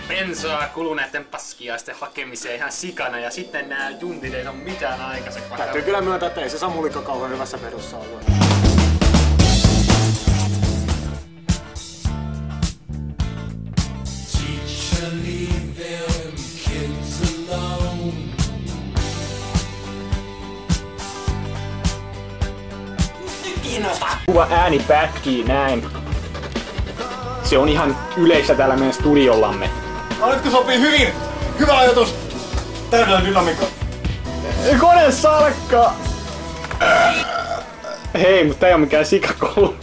bensaa kuluneiden paskiaisten hakemiseen ihan sikana ja sitten nää juntit ei oo mitään aikaiseksi. Täytyy kyllä myöntää, että ei se Samulikka kauhean hyvässä pedossa ollut. Kuva ääni pätkii näin. Se on ihan yleistä täällä meidän studiollamme. Nyt sopii hyvin! Hyvä ajatus! Täydellä dynamiikka. Kone salkka! Hei, mutta ei oo mikään sikakoulu.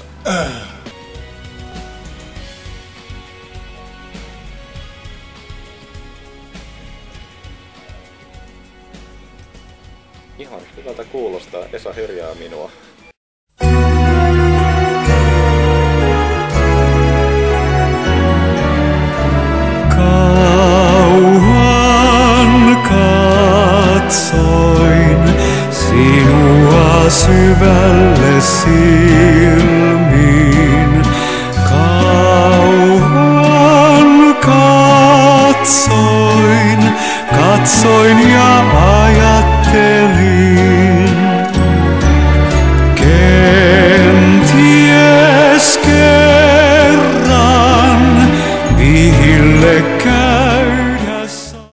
Ihan hyvältä kuulostaa. Esa herjaa minua. Kauan katsoin sinua syvälle